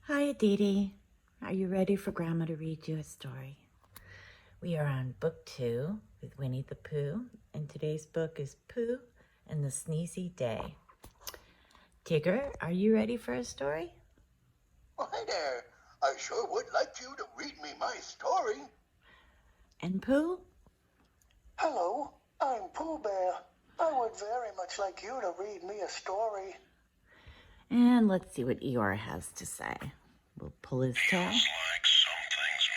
Hi, Aditi. Are you ready for Grandma to read you a story? We are on book 2 with Winnie the Pooh, and today's book is Pooh and the Sneezy Day. Tigger, are you ready for a story? Well, hi there. I sure would like you to read me my story. And Pooh? Hello, I'm Pooh Bear. I would very much like you to read me a story. And let's see what Eeyore has to say. We'll pull his tail. Feels like something's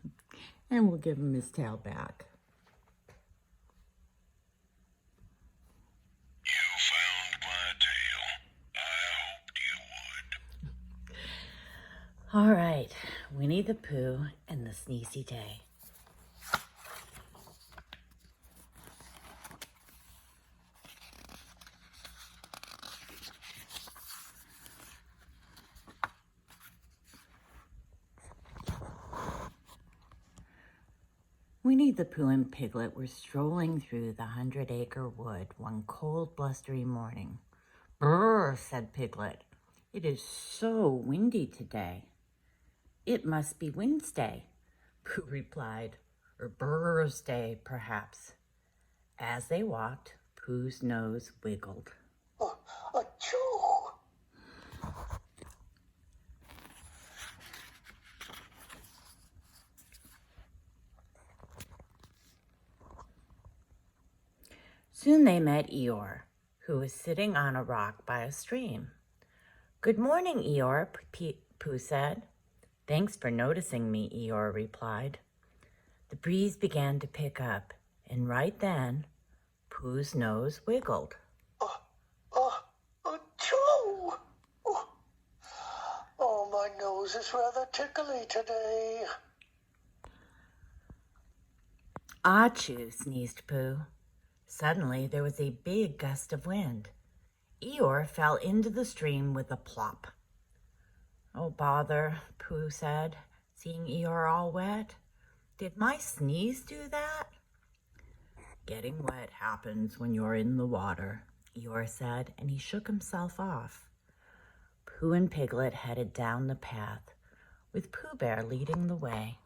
missing. And we'll give him his tail back. You found my tail. I hoped you would. All right, Winnie the Pooh and the Sneezy Day. Winnie the Pooh and Piglet were strolling through the 100-acre wood one cold, blustery morning. "Brr," said Piglet. "It is so windy today." "It must be Wednesday," Pooh replied, "or Thursday, perhaps." As they walked, Pooh's nose wiggled. Achoo! Soon they met Eeyore, who was sitting on a rock by a stream. "Good morning, Eeyore," Pooh said. "Thanks for noticing me," Eeyore replied. The breeze began to pick up, and right then, Pooh's nose wiggled. Achoo! Oh, my nose is rather tickly today. "Achoo," sneezed Pooh. Suddenly, there was a big gust of wind. Eeyore fell into the stream with a plop. "Oh, bother," Pooh said, seeing Eeyore all wet. "Did my sneeze do that?" "Getting wet happens when you're in the water," Eeyore said, and he shook himself off. Pooh and Piglet headed down the path, with Pooh Bear leading the way.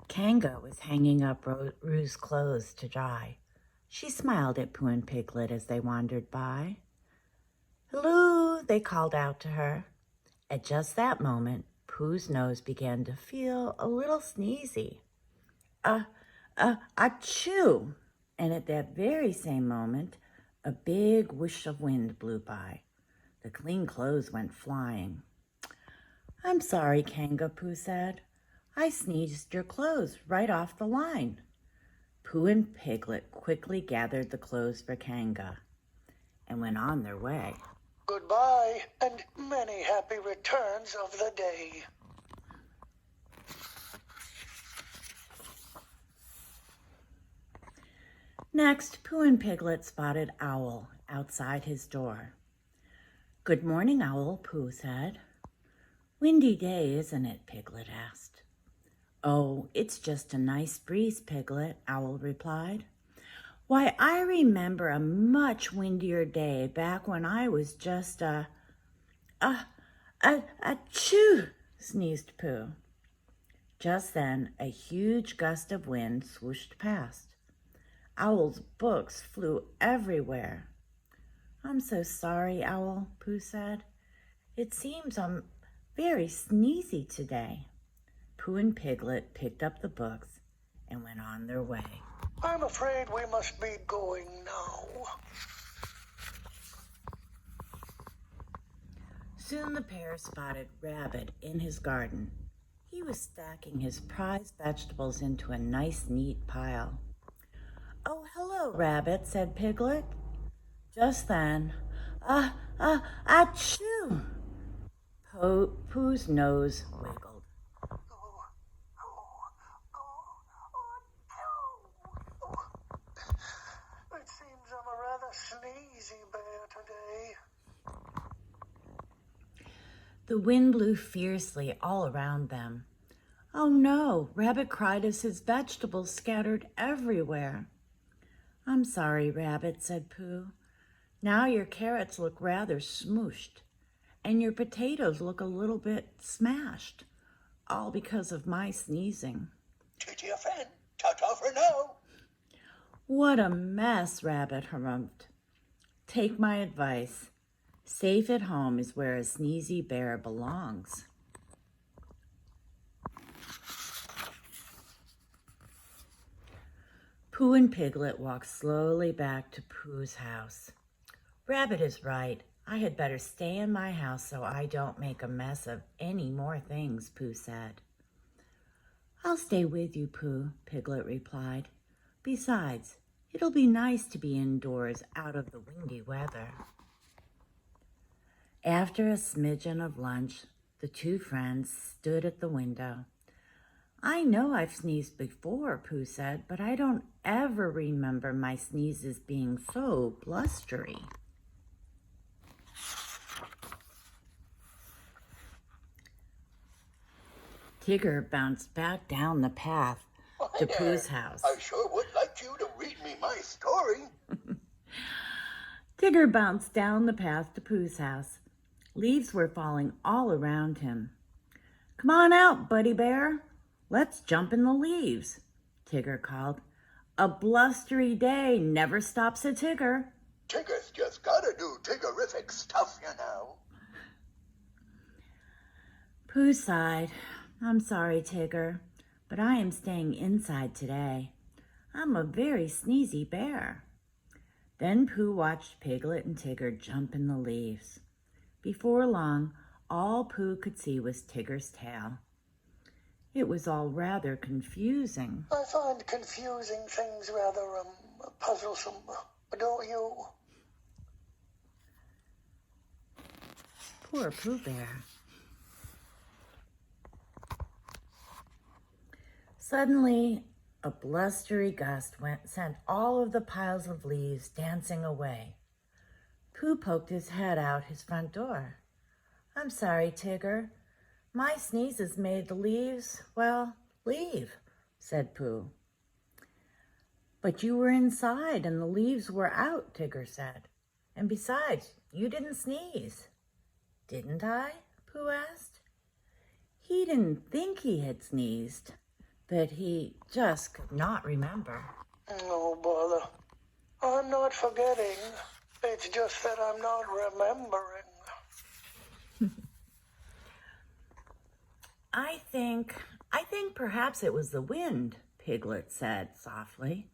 Kanga was hanging up Rue's clothes to dry. She smiled at Pooh and Piglet as they wandered by. "Hello," they called out to her. At just that moment, Pooh's nose began to feel a little sneezy. Achoo! And at that very same moment, a big whoosh of wind blew by. The clean clothes went flying. "I'm sorry, Kanga," Pooh said. "I sneezed your clothes right off the line." Pooh and Piglet quickly gathered the clothes for Kanga and went on their way. Goodbye, and many happy returns of the day. Next, Pooh and Piglet spotted Owl outside his door. "Good morning, Owl," Pooh said. "Windy day, isn't it?" Piglet asked. "Oh, it's just a nice breeze, Piglet," Owl replied. "Why, I remember a much windier day back when I was just achoo," sneezed Pooh. Just then, a huge gust of wind swooshed past. Owl's books flew everywhere. "I'm so sorry, Owl," Pooh said. "It seems I'm very sneezy today." Pooh and Piglet picked up the books and went on their way. I'm afraid we must be going now. Soon the pair spotted Rabbit in his garden. He was stacking his prized vegetables into a nice, neat pile. "Oh, hello, Rabbit," said Piglet. Just then, achoo! Pooh's nose wiggled. It seems I'm a rather sneezy bear today. The wind blew fiercely all around them. Oh no, Rabbit cried as his vegetables scattered everywhere. I'm sorry, Rabbit, said Pooh. Now your carrots look rather smooshed, and your potatoes look a little bit smashed, all because of my sneezing. To your friend. Ta-ta for now. What a mess, Rabbit harumphed. Take my advice. Safe at home is where a sneezy bear belongs. Pooh and Piglet walked slowly back to Pooh's house. Rabbit is right. I had better stay in my house so I don't make a mess of any more things, Pooh said. I'll stay with you, Pooh, Piglet replied. Besides, it'll be nice to be indoors out of the windy weather. After a smidgen of lunch, the two friends stood at the window. I know I've sneezed before, Pooh said, but I don't ever remember my sneezes being so blustery. Tigger bounced back down the path to there. Pooh's house. I sure would like you to read me my story. Tigger bounced down the path to Pooh's house. Leaves were falling all around him. Come on out, Buddy Bear. Let's jump in the leaves, Tigger called. A blustery day never stops a Tigger. Tigger's just gotta do Tiggerific stuff, you know. Pooh sighed. I'm sorry, Tigger, but I am staying inside today. I'm a very sneezy bear. Then Pooh watched Piglet and Tigger jump in the leaves. Before long, all Pooh could see was Tigger's tail. It was all rather confusing. I find confusing things rather puzzlesome, don't you? Poor Pooh Bear. Suddenly, a blustery gust sent all of the piles of leaves dancing away. Pooh poked his head out his front door. I'm sorry, Tigger. My sneezes made the leaves, well, leave, said Pooh. But you were inside and the leaves were out, Tigger said. And besides, you didn't sneeze. Didn't I? Pooh asked. He didn't think he had sneezed, but he just could not remember. No bother. I'm not forgetting. It's just that I'm not remembering. I think perhaps it was the wind, Piglet said softly.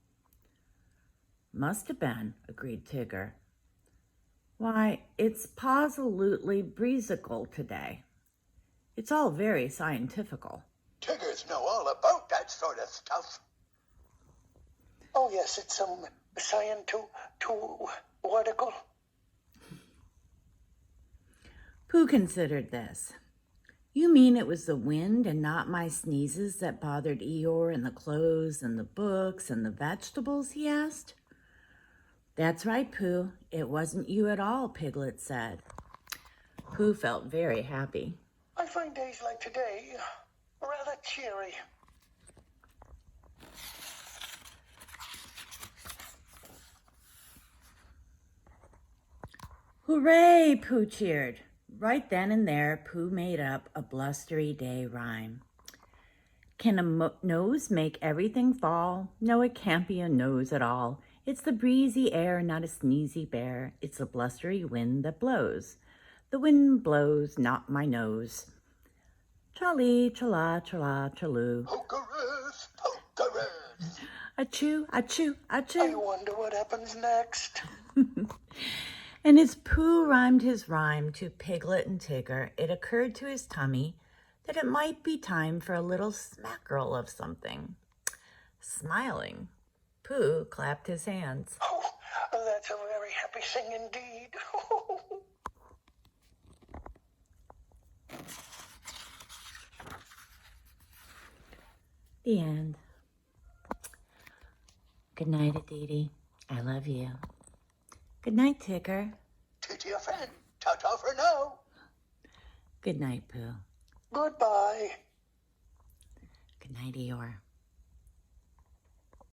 Must have been, agreed Tigger. Why, it's positively breezical today. It's all very scientifical. Tiggers know all about that sort of stuff. Oh yes, it's scientifical. Pooh considered this. You mean it was the wind and not my sneezes that bothered Eeyore and the clothes and the books and the vegetables, he asked. That's right, Pooh. It wasn't you at all, Piglet said. Pooh felt very happy. I find days like today rather cheery. Hooray, Pooh cheered. Right then and there, Pooh made up a blustery day rhyme. Can a nose make everything fall? No, it can't be a nose at all. It's the breezy air, not a sneezy bear. It's the blustery wind that blows. The wind blows, not my nose. Tra-lee, tra-la, tra-la, tra-loo. Pokerus, pokerus. Achoo, achoo, I achoo. wonder what happens next. And as Pooh rhymed his rhyme to Piglet and Tigger, it occurred to his tummy that it might be time for a little smackerel of something. Smiling, Pooh clapped his hands. Oh, that's a very happy thing indeed. The end. Good night, Aditi. I love you. Good night, Tigger. To your friend. Ta-ta for now. Good night, Pooh. Goodbye. Good night, Eeyore.